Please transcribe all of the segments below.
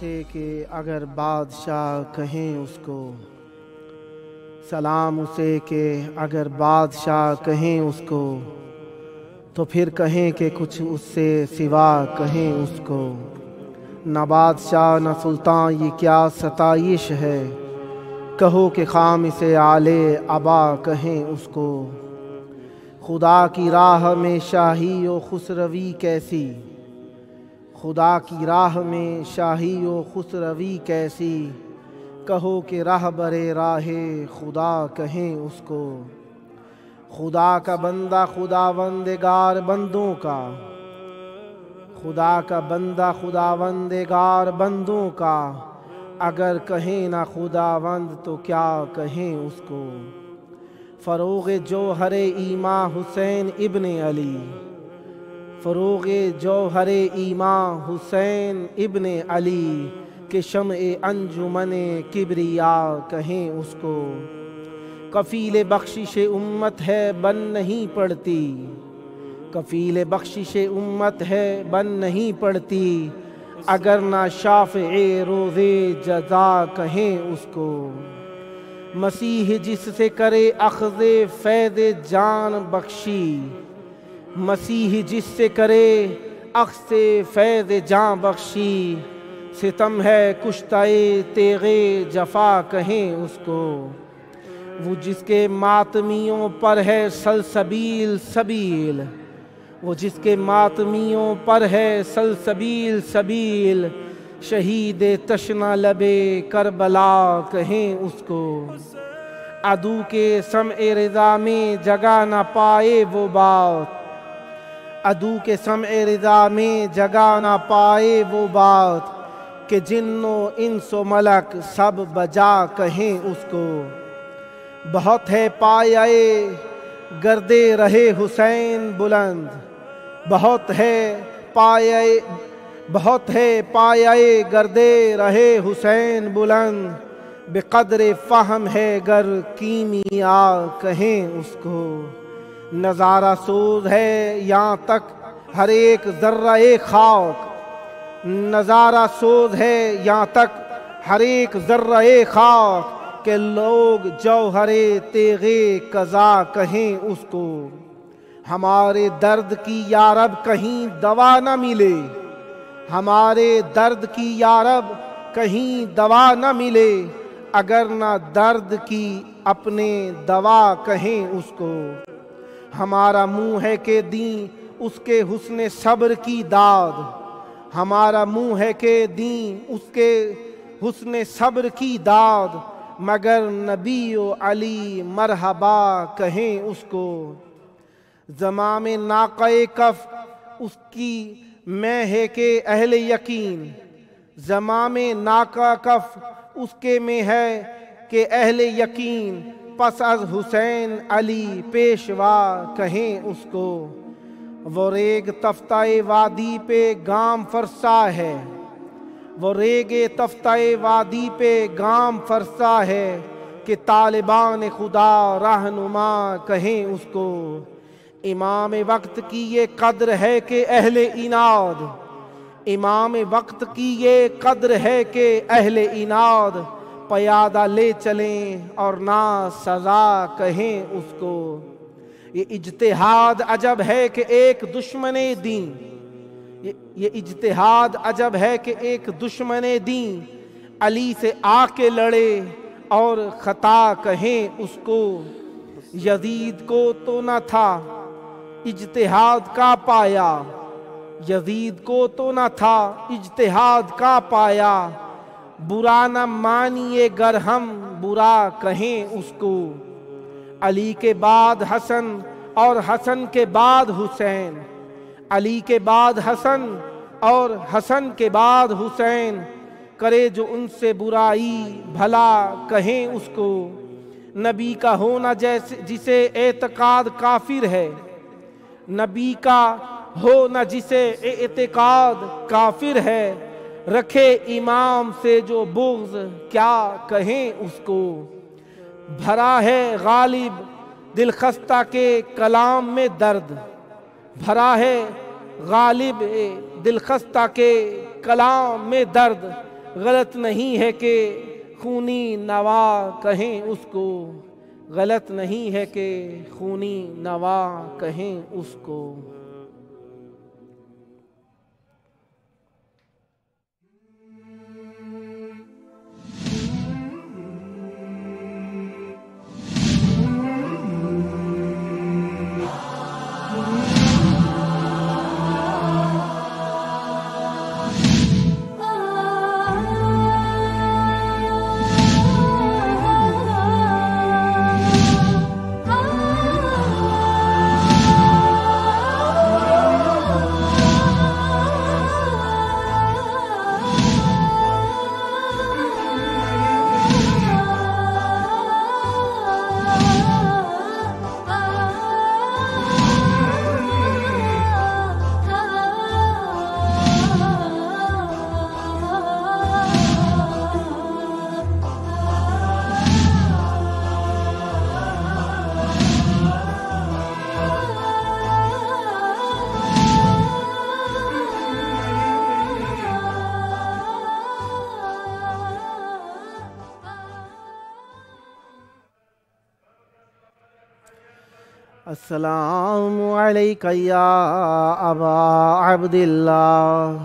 اسے کہ اگر بادشاہ کہیں اس کو، سلام اسے کہ اگر بادشاہ کہیں اس کو، تو پھر کہیں کہ کچھ اس سے سوا کہیں اس کو۔ نہ بادشاہ نہ سلطان یہ کیا ستائش ہے، کہو کہ خام اسے آلے ابا کہیں اس کو۔ خدا کی راہ میں شاہی و خسروی کیسی، خدا کی راہ میں شاہی و خسروی کیسی، کہو کہ رہبر راہ خدا کہیں اس کو۔ خدا کا بندہ خداوندگار بندوں کا، خدا کا بندہ خداوندگار بندوں کا، اگر کہیں نہ خداوند تو کیا کہیں اس کو۔ فروغ جوہر ایماں حسین ابن علی، فروغ جوہر ایماں حسین ابن علی، کہ شمع انجمن کبریا کہیں اس کو۔ کفیل بخشش امت ہے بن نہیں پڑتی، کفیل بخشش امت ہے بن نہیں پڑتی، اگر نہ شافع روز جزا کہیں اس کو۔ مسیح جس سے کرے اخذ فیض جان بخشی، مسیح جس سے کرے اخذ فیض جان بخشی، ستم ہے کشتہ تیغ جفا کہیں اس کو۔ وہ جس کے ماتمیوں پر ہے سلسبیل سبیل، وہ جس کے ماتمیوں پر ہے سلسبیل سبیل، شہید تشنہ لب کربلا کہیں اس کو۔ عدو کے سمع رضا میں جگہ نہ پائے وہ بات، عدو کے سمع رضا میں جگہ نہ پائے وہ بات، کہ جن و انس و ملک سب بجا کہیں اس کو۔ بہت ہے پایہ گردے رہے حسین بلند، بہت ہے پایہ گردے رہے حسین بلند، بقدر فہم ہے گر کیمیا کہیں اس کو۔ نظارہ سوز ہے یہاں تک ہر ایک ذرہ خاک، نظارہ سوز ہے یہاں تک ہر ایک ذرہ خاک، کہ لوگ جوہر تیغ قضا کہیں اس کو۔ ہمارے درد کی یارب کہیں دوا نہ ملے، ہمارے درد کی یارب کہیں دوا نہ ملے، اگر نہ درد کی اپنے دوا کہیں اس کو۔ ہمارا منہ ہے کہ دیں اس کے حسن صبر کی داد، ہمارا منہ ہے کہ دیں اس کے حسن صبر کی داد، مگر نبی و علی مرحبا کہیں اس کو۔ زمام ناقہ کف اس کی میں ہے کہ اہل یقین، زمام ناقہ کف اس کے میں ہے کہ اہل یقین، پس از حسین علی پیشوا کہیں اس کو۔ وہ ریگ تفتہ وادی پہ گام فرسا ہے، وہ ریگ تفتہ وادی پہ گام فرسا ہے، کہ طالبان خدا رہنما کہیں اس کو۔ امام وقت کی یہ قدر ہے کہ اہل اناد، امام وقت کی یہ قدر ہے کہ اہل اناد، پیادہ لے چلیں اور نہ سزا کہیں اس کو۔ یہ اجتہاد عجب ہے کہ ایک دشمن دین، یہ اجتہاد عجب ہے کہ ایک دشمن دین علی سے آ کے لڑے اور خطا کہیں اس کو۔ یزید کو تو نہ تھا اجتہاد کا پایا، یزید کو تو نہ تھا اجتہاد کا پایا، برا نہ مانیے گر ہم برا کہیں اس کو۔ علی کے بعد حسن اور حسن کے بعد حسین، علی کے بعد حسن اور حسن کے بعد حسین، کرے جو ان سے برائی بھلا کہیں اس کو۔ نبی کا ہونا جسے اعتقاد کافر ہے، نبی کا ہونا جسے اعتقاد کافر ہے، رکھے امام سے جو بغض کیا کہیں اس کو۔ بھرا ہے غالب دل خستہ کے کلام میں درد، بھرا ہے غالب دل خستہ کے کلام میں درد، غلط نہیں ہے کہ خونی نوا کہیں اس کو، غلط نہیں ہے کہ خونی نوا کہیں اس کو۔ السلام علیک یا ابا عبداللہ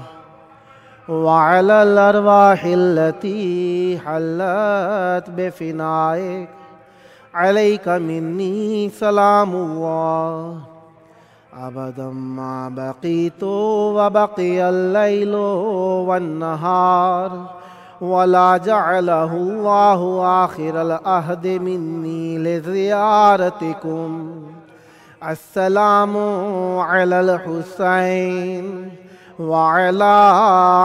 وعلی الارواح التي حلت بفنائک علیک منی سلام اللہ ابدا ما بقیت وبقی اللیل والنہار ولا جعلہ اللہ آخر العہد منی لزیارتکم۔ السلام علی الحسین وعلی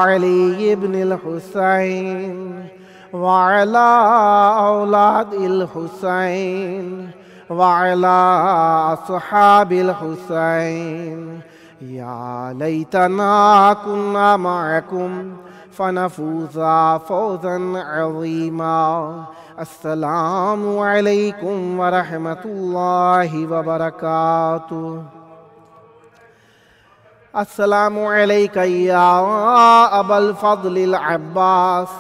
علی ابن الحسین وعلی اولاد الحسین وعلی اصحاب الحسین یا لیتنا کنا معکم فنفوز فوزا عظیما۔ السلام علیکم ورحمۃ اللہ وبرکاتہ۔ السلام علیک یا ابا الفضل العباس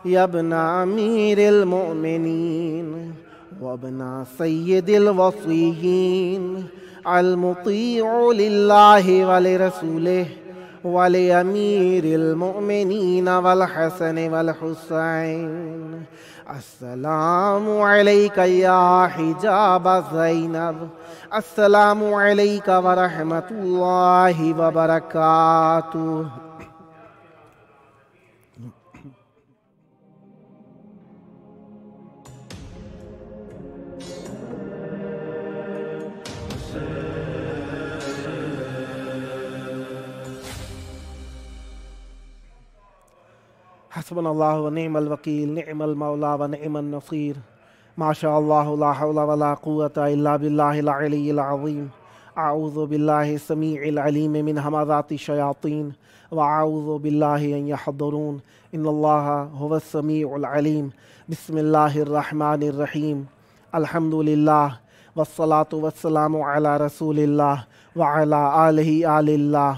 یا ابن امیر المؤمنین وابن سید الوصیین المطیع للہ ولرسولہ ولامیر المؤمنین والحسن والحسین۔ السلام علیک یا حجاب زینب۔ السلام علیک ورحمۃ اللہ وبرکاتہ۔ حسبنا اللہ ونعم الوکیل نعم المولا ونعم النصیر ما شاء اللہ لا حول ولا قوة الا باللہ العلی العظیم۔ اعوذ باللہ السمیع العلیم من ہمزات الشیاطین واعوذ باللہ ان یحضرون ان اللہ هو السمیع العلیم۔ بسم اللہ الرحمن الرحیم۔ الحمد للہ والصلاة والسلام علی رسول اللہ وعلی آلہ آل اللہ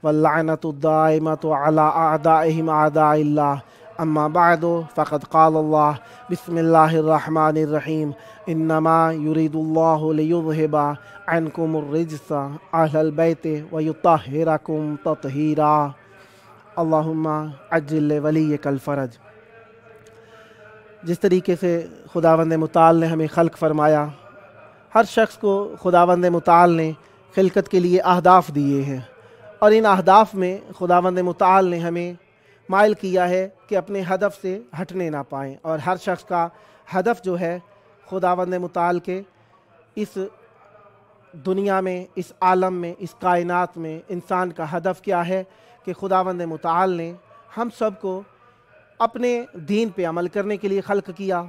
واللعنة الدائمة على أعدائهم أعداء الله۔ أما بعد فقد قال الله بسم الله الرحمن الرحيم إنما يريد الله ليذهب عنكم الرجس أهل البيت ويطهركم تطهيرا۔ اللهم عجل لوليك الفرج۔ جس طریقے سے خداوند متعال نے ہمیں خلق فرمایا، ہر شخص کو خداوند متعال نے خلقت کے لیے اہداف دیے ہیں، اور ان اہداف میں خداوند متعال نے ہمیں مائل کیا ہے کہ اپنے ہدف سے ہٹنے نہ پائیں، اور ہر شخص کا ہدف جو ہے خداوند متعال کے اس دنیا میں، اس عالم میں، اس کائنات میں انسان کا ہدف کیا ہے کہ خداوند متعال نے ہم سب کو اپنے دین پہ عمل کرنے کے لیے خلق کیا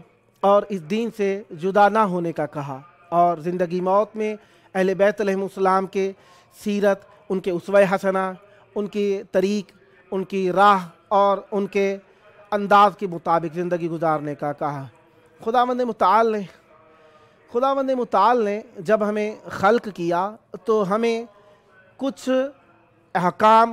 اور اس دین سے جدا نہ ہونے کا کہا، اور زندگی موت میں اہل بیت علیہم السلام کے سیرت، ان کے اسوہ حسنہ، ان کی طریق، ان کی راہ اور ان کے انداز کے مطابق زندگی گزارنے کا کہا۔ خداوند متعال نے جب ہمیں خلق کیا تو ہمیں کچھ احکام،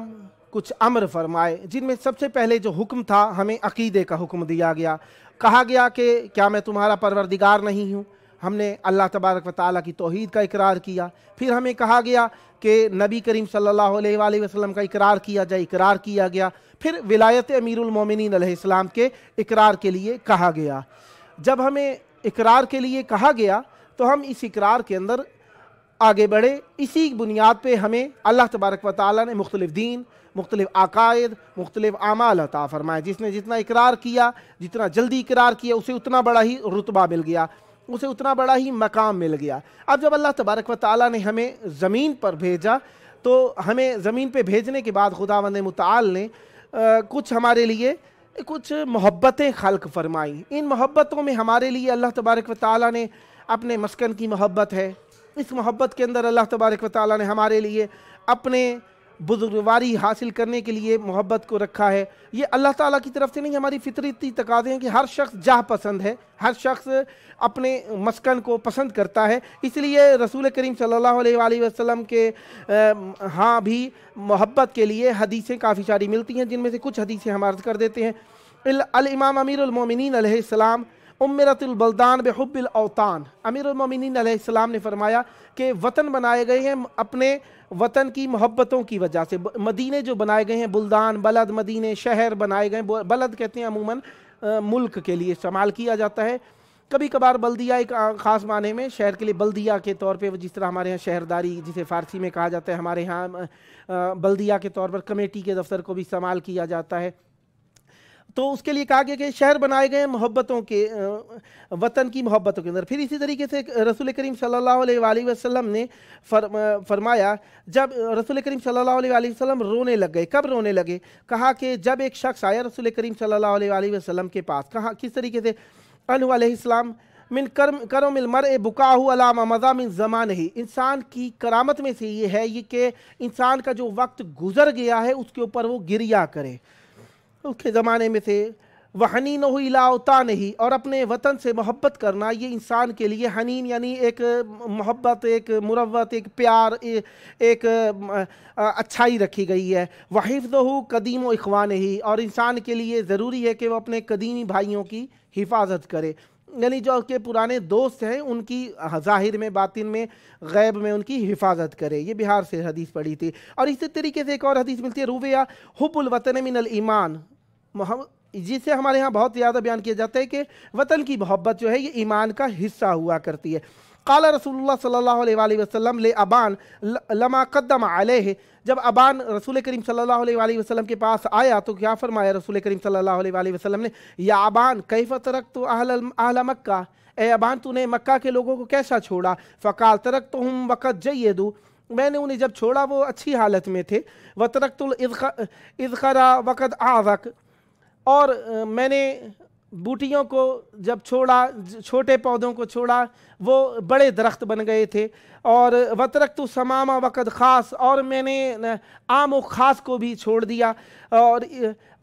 کچھ امر فرمائے، جن میں سب سے پہلے جو حکم تھا ہمیں عقیدے کا حکم دیا گیا۔ کہا گیا کہ کیا میں تمہارا پروردگار نہیں ہوں؟ ہم نے اللہ تبارک و تعالیٰ کی توحید کا اقرار کیا۔ پھر ہمیں کہا گیا کہ نبی کریم صلی اللہ علیہ وآلہ وسلم کا اقرار کیا جائے، اقرار کیا گیا۔ پھر ولایت امیر المومنین علیہ السلام کے اقرار کے لیے کہا گیا۔ جب ہمیں اقرار کے لیے کہا گیا تو ہم اس اقرار کے اندر آگے بڑھے۔ اسی بنیاد پہ ہمیں اللہ تبارک و تعالیٰ نے مختلف دین، مختلف عقائد، مختلف اعمال عطا فرمائے۔ جس نے جتنا اقرار کیا، جتنا جلدی اقرار کیا، اسے اتنا بڑا ہی رتبہ مل گیا، اسے اتنا بڑا ہی مقام مل گیا۔ اب جب اللہ تبارک و تعالیٰ نے ہمیں زمین پر بھیجا تو ہمیں زمین پہ بھیجنے کے بعد خداوند متعال نے کچھ ہمارے لیے کچھ محبتیں خلق فرمائیں۔ ان محبتوں میں ہمارے لیے اللہ تبارک و تعالیٰ نے اپنے مسکن کی محبت ہے۔ اس محبت کے اندر اللہ تبارک و تعالیٰ نے ہمارے لیے اپنے بزرگواری حاصل کرنے کے لیے محبت کو رکھا ہے۔ یہ اللہ تعالیٰ کی طرف سے نہیں، ہماری فطرتی تقاضے ہیں کہ ہر شخص جاہ پسند ہے، ہر شخص اپنے مسکن کو پسند کرتا ہے۔ اس لیے رسول کریم صلی اللہ علیہ وآلہ وسلم کے ہاں بھی محبت کے لیے حدیثیں کافی ساری ملتی ہیں، جن میں سے کچھ حدیثیں ہم عرض کر دیتے ہیں۔ الامام امیر المومنین علیہ السلام امرت البلدان بحب الاوطان، امیر المومنین علیہ السلام نے فرمایا کہ وطن بنائے گئے ہیں اپنے وطن کی محبتوں کی وجہ سے۔ مدینے جو بنائے گئے ہیں، بلدان، بلد، مدینے، شہر بنائے گئے ہیں۔ بلد کہتے ہیں عموماً ملک کے لیے استعمال کیا جاتا ہے، کبھی کبھار بلدیہ ایک خاص معنی میں شہر کے لیے بلدیہ کے طور پہ، جس طرح ہمارے ہاں شہرداری جسے فارسی میں کہا جاتا ہے، ہمارے ہاں بلدیہ کے طور پر کمیٹی کے دفتر کو بھی استعمال کیا جاتا ہے۔ تو اس کے لیے کہا گیا کہ شہر بنائے گئے ہیں محبتوں کے، وطن کی محبتوں کے اندر۔ پھر اسی طریقے سے رسول کریم صلی اللہ علیہ وآلہ وسلم نے فرمایا، جب رسول کریم صلی اللہ علیہ وآلہ وسلم رونے لگ گئے۔ کب رونے لگے؟ کہا کہ جب ایک شخص آیا رسول کریم صلی اللہ علیہ وآلہ وسلم کے پاس۔ کہا کس طریقے سے؟ انہو علیہ السلام من کرم المرء بکاہ علی ما مضی من زمانہ، انسان کی کرامت میں سے یہ ہے یہ کہ انسان کا جو وقت گزر گیا ہے اس کے اوپر وہ گریہ کرے۔ اس کے زمانے میں سے وحنینہ الی اوطانہ، اور اپنے وطن سے محبت کرنا، یہ انسان کے لیے حنین یعنی ایک محبت، ایک مروت، ایک پیار، ایک اچھائی رکھی گئی ہے۔ وحفظہ قدیم و اخوانہ، اور انسان کے لیے ضروری ہے کہ وہ اپنے قدیمی بھائیوں کی حفاظت کرے، یعنی جو کے پرانے دوست ہیں ان کی ظاہر میں، باطن میں، غیب میں ان کی حفاظت کرے۔ یہ بہار سے حدیث پڑھی تھی۔ اور اسی طریقے سے ایک اور حدیث ملتی ہے، رویہ حب الوطن من الایمان، جسے ہمارے ہاں بہت زیادہ بیان کیا جاتا ہے کہ وطن کی محبت جو ہے یہ ایمان کا حصہ ہوا کرتی ہے۔ قال رسول اللہ صلی اللہ علیہ وآلہ وسلم لابان لما قدم علیہ، جب ابان رسول کریم صلی اللہ علیہ وآلہ وسلم کے پاس آیا تو کیا فرمایا رسول کریم صلی اللہ علیہ وآلہ وسلم نے؟ یا ابان کیف ترکت اہل مکہ، اے ابان تو نے مکہ کے لوگوں کو کیسا چھوڑا؟ فقال ترکتہم وقد جیدوا، میں نے انہیں جب چھوڑا وہ اچھی حالت میں تھے۔ وترکت الاذخر وقد اعذق، اور میں نے بوٹیوں کو جب چھوڑا، چھوٹے پودوں کو چھوڑا، وہ بڑے درخت بن گئے تھے۔ اور وترکت السمام وقد خاص، اور میں نے عام و خاص کو بھی چھوڑ دیا۔ اور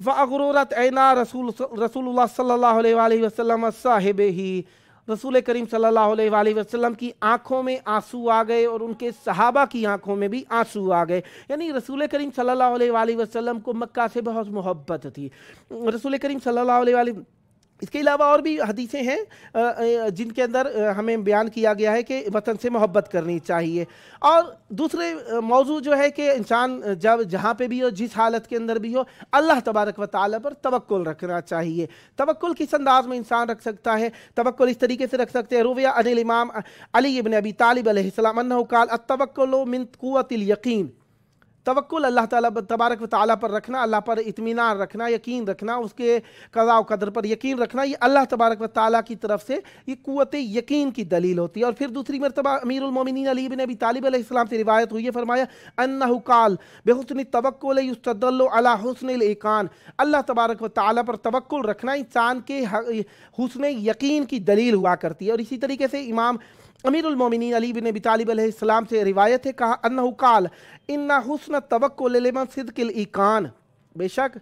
فاغررت عینا رسول اللہ صلی اللہ علیہ وآلہ وسلم صاحبہ، رسول کریم صلی اللہ علیہ وآلہ وسلم کی آنکھوں میں آنسو آ گئے اور ان کے صحابہ کی آنکھوں میں بھی آنسو آ گئے۔ یعنی رسول کریم صلی اللہ علیہ وآلہ وسلم کو مکہ سے بہت محبت تھی۔ رسول کریم صلی اللہ علیہ وآلہ، اس کے علاوہ اور بھی حدیثیں ہیں جن کے اندر ہمیں بیان کیا گیا ہے کہ وطن سے محبت کرنی چاہیے۔ اور دوسرے موضوع جو ہے کہ انسان جب جہاں پہ بھی ہو، جس حالت کے اندر بھی ہو، اللہ تبارک و تعالیٰ پر توکل رکھنا چاہیے۔ توکل کس انداز میں انسان رکھ سکتا ہے؟ توکل اس طریقے سے رکھ سکتے ہیں، رویہ عن الامام علی ابن ابی طالب علیہ السلام انہ قال التوکل من قوت الیقین، توکل اللہ تعالیٰ تبارک و تعالیٰ پر رکھنا، اللہ پر اطمینان رکھنا، یقین رکھنا، اس کے قضاء و قدر پر یقین رکھنا، یہ اللہ تبارک و تعالیٰ کی طرف سے یہ قوت یقین کی دلیل ہوتی ہے۔ اور پھر دوسری مرتبہ امیر المومنین علی بن ابی طالب علیہ السلام سے روایت ہوئی ہے، فرمایا انہ قال بحسن التوکل یستدل علی حسن الایقان، اللہ تبارک و تعالیٰ پر توکل رکھنا انسان کے حسن یقین کی دلیل ہوا کرتی ہے۔ اور اسی طریقے سے امام امیر المومنین علی بن ابی طالب علیہ السلام سے روایت ہے، کہا انہ قال ان حسن التوکل لمن صدق الایقان، بے شک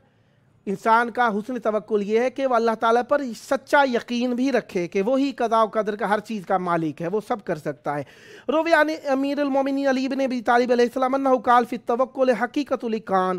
انسان کا حسن توکل یہ ہے کہ وہ اللہ تعالیٰ پر سچا یقین بھی رکھے کہ وہی قضاء و قدر کا ہر چیز کا مالک ہے، وہ سب کر سکتا ہے۔ روی عن امیر المومنین علی بن ابی طالب علیہ السلام انہ قال فی التوکل حقیقت الایقان،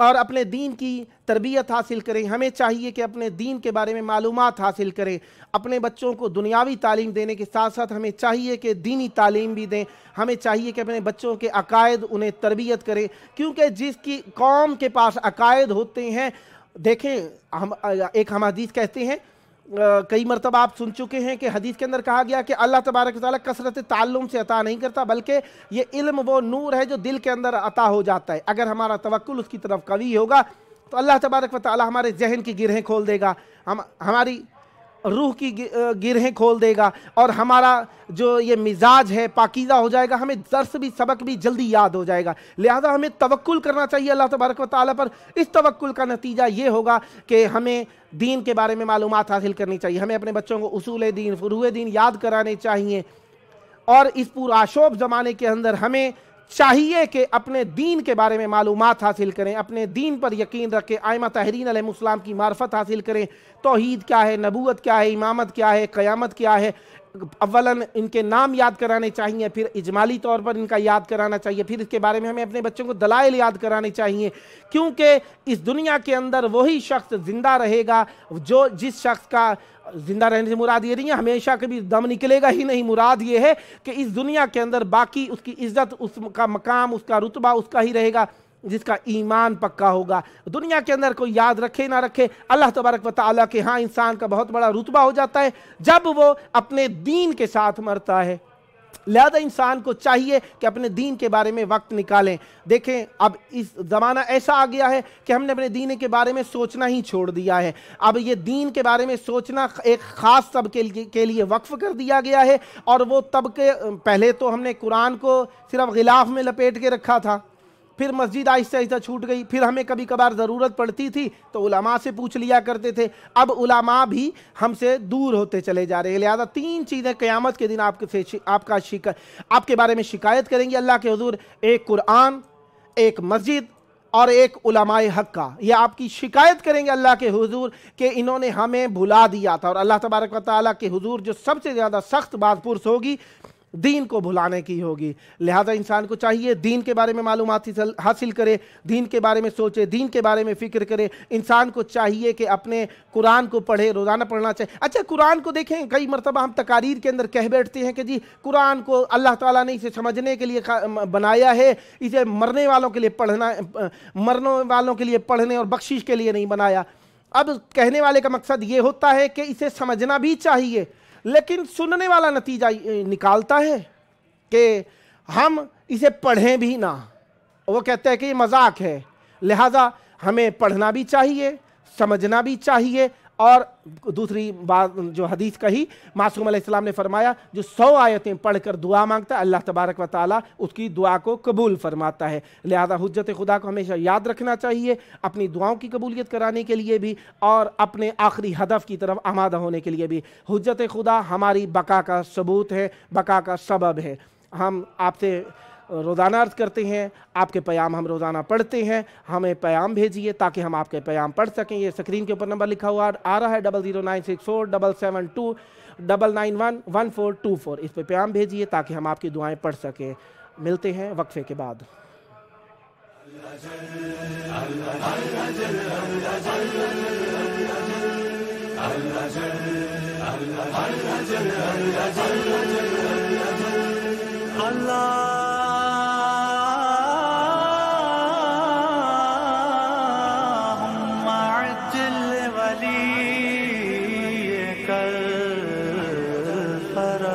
اور اپنے دین کی تربیت حاصل کریں. ہمیں چاہیے کہ اپنے دین کے بارے میں معلومات حاصل کریں. اپنے بچوں کو دنیاوی تعلیم دینے کے ساتھ ساتھ ہمیں چاہیے کہ دینی تعلیم بھی دیں. ہمیں چاہیے کہ اپنے بچوں کے عقائد انہیں تربیت کریں، کیونکہ جس کی قوم کے پاس عقائد ہوتے ہیں، دیکھیں ہم حدیث کہتے ہیں، کئی مرتبہ آپ سن چکے ہیں کہ حدیث کے اندر کہا گیا کہ اللہ تبارک و تعالیٰ کثرت تعلم سے عطا نہیں کرتا، بلکہ یہ علم وہ نور ہے جو دل کے اندر عطا ہو جاتا ہے. اگر ہمارا توکل اس کی طرف قوی ہوگا تو اللہ تبارک و تعالیٰ ہمارے ذہن کی گرہیں کھول دے گا، ہماری روح کی گرہیں کھول دے گا، اور ہمارا جو یہ مزاج ہے پاکیزہ ہو جائے گا. ہمیں درس بھی سبق بھی جلدی یاد ہو جائے گا. لہذا ہمیں توکل کرنا چاہیے اللہ تبارک و تعالیٰ پر. اس توکل کا نتیجہ یہ ہوگا کہ ہمیں دین کے بارے میں معلومات حاصل کرنی چاہیے. ہمیں اپنے بچوں کو اصول دین، فروع دین یاد کرانے چاہیے. اور اس پرآشوب زمانے کے اندر ہمیں چاہیے کہ اپنے دین کے بارے میں معلومات حاصل کریں، اپنے دین پر یقین رکھیں، ائمہ طاہرین علیہ السلام کی معرفت حاصل کریں. توحید کیا ہے، نبوت کیا ہے، امامت کیا ہے، قیامت کیا ہے. اولاً ان کے نام یاد کرانے چاہیے، پھر اجمالی طور پر ان کا یاد کرانا چاہیے، پھر اس کے بارے میں ہمیں اپنے بچوں کو دلائل یاد کرانے چاہیے. کیونکہ اس دنیا کے اندر وہی شخص زندہ رہے گا جو جس شخص کا زندہ رہنے سے مراد یہ نہیں ہے ہمیشہ کبھی دم نکلے گا ہی نہیں. مراد یہ ہے کہ اس دنیا کے اندر باقی اس کی عزت، اس کا مقام، اس کا رتبہ اس کا ہی رہے گا جس کا ایمان پکا ہوگا. دنیا کے اندر کوئی یاد رکھے نہ رکھے، اللہ تبارک و تعالیٰ کے ہاں انسان کا بہت بڑا رتبہ ہو جاتا ہے جب وہ اپنے دین کے ساتھ مرتا ہے. لہذا انسان کو چاہیے کہ اپنے دین کے بارے میں وقت نکالیں. دیکھیں اب اس زمانہ ایسا آ گیا ہے کہ ہم نے اپنے دین کے بارے میں سوچنا ہی چھوڑ دیا ہے. اب یہ دین کے بارے میں سوچنا ایک خاص طبقے کے لیے وقف کر دیا گیا ہے، اور وہ طبقے پہلے تو ہم نے قرآن کو صرف غلاف میں لپیٹ کے رکھا تھا، پھر مسجد آہستہ آہستہ چھوٹ گئی، پھر ہمیں کبھی کبھار ضرورت پڑتی تھی تو علماء سے پوچھ لیا کرتے تھے. اب علماء بھی ہم سے دور ہوتے چلے جا رہے ہیں. لہذا 3 چیزیں قیامت کے دن آپ کے بارے میں شکایت کریں گے اللہ کے حضور: ایک قرآن، ایک مسجد، اور ایک علماء حق کا. یہ آپ کی شکایت کریں گے اللہ کے حضور کہ انہوں نے ہمیں بھلا دیا تھا. اور اللہ تبارک و تعالیٰ کے حضور جو سب سے زیادہ سخت بات پرس ہوگی دین کو بھلانے کی ہوگی. لہذا انسان کو چاہیے دین کے بارے میں معلومات حاصل کرے، دین کے بارے میں سوچے، دین کے بارے میں فکر کرے. انسان کو چاہیے کہ اپنے قرآن کو پڑھے، روزانہ پڑھنا چاہیے. اچھا قرآن کو دیکھیں، کئی مرتبہ ہم تقاریر کے اندر کہہ بیٹھتے ہیں کہ جی قرآن کو اللہ تعالیٰ نے اسے سمجھنے کے لیے بنایا ہے، اسے مرنے والوں کے لیے پڑھنے اور بخشش کے لیے نہیں بنایا. اب کہنے والے کا مقصد یہ ہوتا ہے کہ اسے سمجھنا بھی چاہیے، لیکن سننے والا نتیجہ نکالتا ہے کہ ہم اسے پڑھیں بھی نہ. وہ کہتا ہے کہ یہ مذاق ہے. لہذا ہمیں پڑھنا بھی چاہیے، سمجھنا بھی چاہیے. اور دوسری بات جو حدیث کہی، معصوم علیہ السلام نے فرمایا جو 100 آیتیں پڑھ کر دعا مانگتا ہے اللہ تبارک و تعالیٰ اس کی دعا کو قبول فرماتا ہے. لہذا حجت خدا کو ہمیشہ یاد رکھنا چاہیے اپنی دعاؤں کی قبولیت کرانے کے لیے بھی، اور اپنے آخری ہدف کی طرف آمادہ ہونے کے لیے بھی. حجت خدا ہماری بقا کا ثبوت ہے، بقا کا سبب ہے. ہم آپ سے روزانہ عرض کرتے ہیں، آپ کے پیام ہم روزانہ پڑھتے ہیں، ہمیں پیام بھیجیے تاکہ ہم آپ کے پیام پڑھ سکیں. یہ سکرین کے اوپر نمبر لکھا ہوا آ رہا ہے 009647729911424. اس پہ پیام بھیجیے تاکہ ہم آپ کی دعائیں پڑھ سکیں. ملتے ہیں وقفے کے بعد. اللهم عجل وليك الفرج.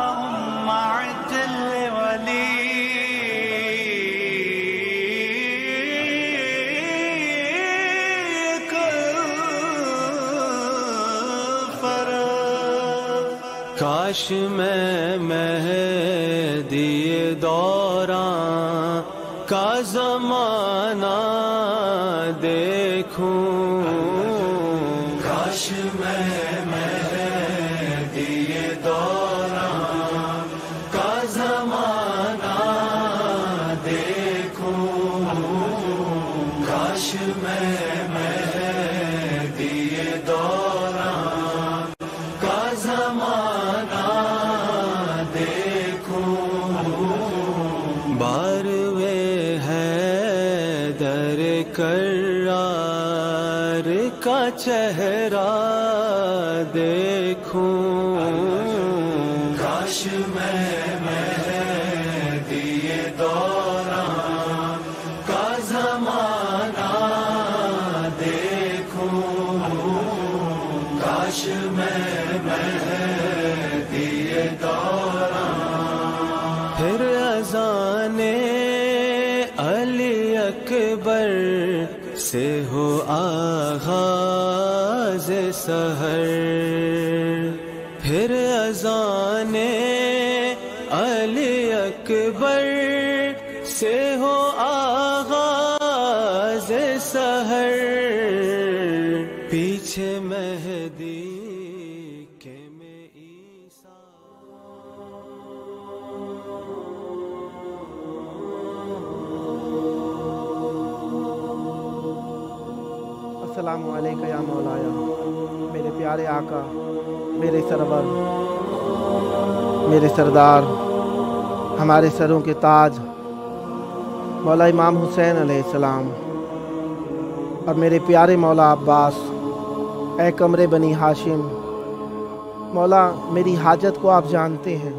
اللهم عجل وليك الفرج. کاش میں مہدی دوراں کا زمانہ دیکھوں، کاش میں مہدی دوراں کا زمانہ دیکھوں، کاش میں مہدی دوراں کا در کرار کا چہرہ دیکھوں، کاش میں مہدی دوران کا زمانہ دیکھوں، کاش میں مہدی دوران، پھر اذان علی اکبر سے ہو آغاز سحر، پھر اذان علی اکبر سے ہو آغاز سحر، پیچھے مہدی کے میں عیسیٰ۔ السلام علیکم یا مولایا، میرے پیارے آقا، میرے سرور، میرے سردار، ہمارے سروں کے تاج مولا امام حسین علیہ السلام، اور میرے پیارے مولا عباس، اے قمر بنی ہاشم، مولا میری حاجت کو آپ جانتے ہیں،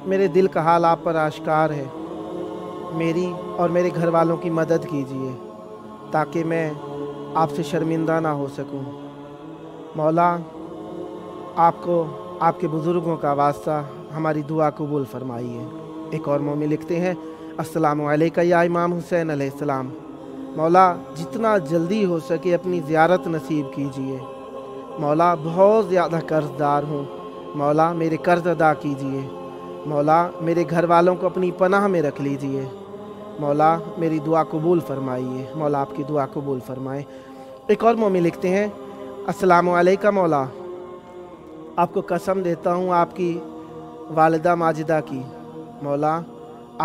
میرے دل کا حال آپ پر آشکار ہے، میری اور میرے گھر والوں کی مدد کیجیے تاکہ میں آپ سے شرمندہ نہ ہو سکوں۔ مولا آپ کو آپ کے بزرگوں کا واسطہ ہماری دعا قبول فرمائیے۔ ایک اور مومن لکھتے ہیں، السلام علیکم یا امام حسین علیہ السلام، مولا جتنا جلدی ہو سکے اپنی زیارت نصیب کیجیے، مولا بہت زیادہ قرض دار ہوں، مولا میرے قرض ادا کیجیے، مولا میرے گھر والوں کو اپنی پناہ میں رکھ لیجیے، مولا میری دعا قبول فرمائیے، مولا آپ کی دعا قبول فرمائے۔ ایک اور مومن لکھتے ہیں، السلام علیکم مولا، آپ کو قسم دیتا ہوں آپ کی والدہ ماجدہ کی، مولا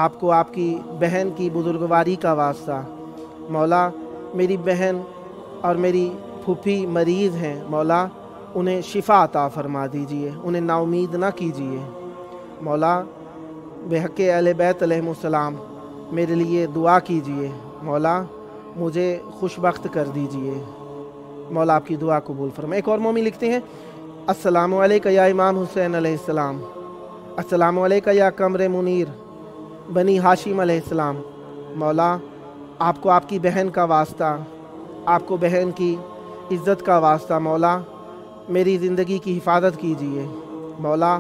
آپ کو آپ کی بہن کی بزرگواری کا واسطہ، مولا میری بہن اور میری پھوپھی مریض ہیں، مولا انہیں شفا عطا فرما دیجئے، انہیں نا امید نہ کیجیے، مولا بحق اہل بیت علیہم السلام میرے لیے دعا کیجیے، مولا مجھے خوش بخت کر دیجیے، مولا آپ کی دعا قبول فرمائے۔ ایک اور مومن لکھتے ہیں، السلام علیکم یا امام حسین علیہ السلام، السلام علیکم یا قمر منیر بنی ہاشم علیہ السلام، مولا آپ کو آپ کی بہن کا واسطہ، آپ کو بہن کی عزت کا واسطہ، مولا میری زندگی کی حفاظت کیجیے، مولا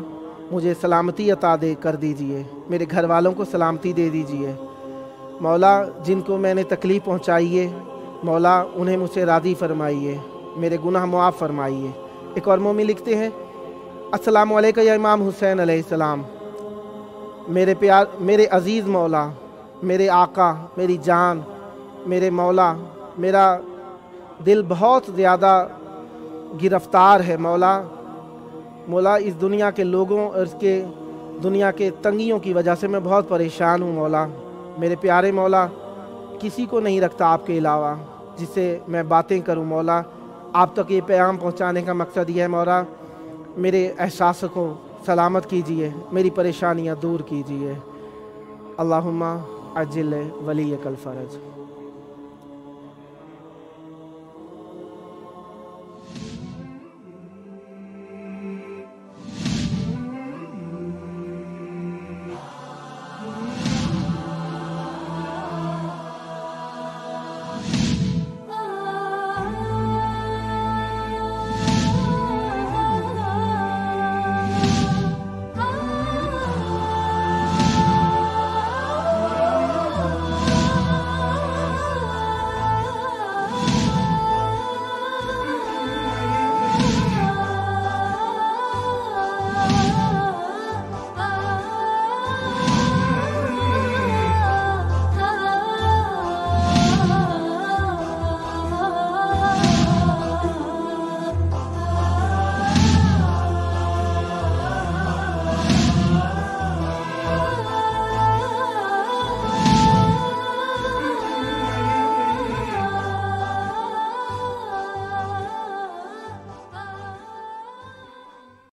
مجھے سلامتی عطا کر دیجیے، میرے گھر والوں کو سلامتی دے دیجیے، مولا جن کو میں نے تکلیف پہنچائی ہے، مولا انہیں مجھ سے راضی فرمائیے، میرے گناہ معاف فرمائیے۔ ایک اور مومن لکھتے ہیں، السلام علیکم یا امام حسین علیہ السلام، میرے عزیز مولا، میرے آقا، میری جان، میرے مولا، میرا دل بہت زیادہ گرفتار ہے، مولا اس دنیا کے لوگوں اور اس کے دنیا کے تنگیوں کی وجہ سے میں بہت پریشان ہوں، مولا میرے پیارے مولا، کسی کو نہیں رکھتا آپ کے علاوہ جس سے میں باتیں کروں، مولا آپ تک یہ پیغام پہنچانے کا مقصد یہ ہے، مولا میرے احساس کو سلامت کیجیے، میری پریشانیاں دور کیجیے، اللہم عجل ولیک الفرج۔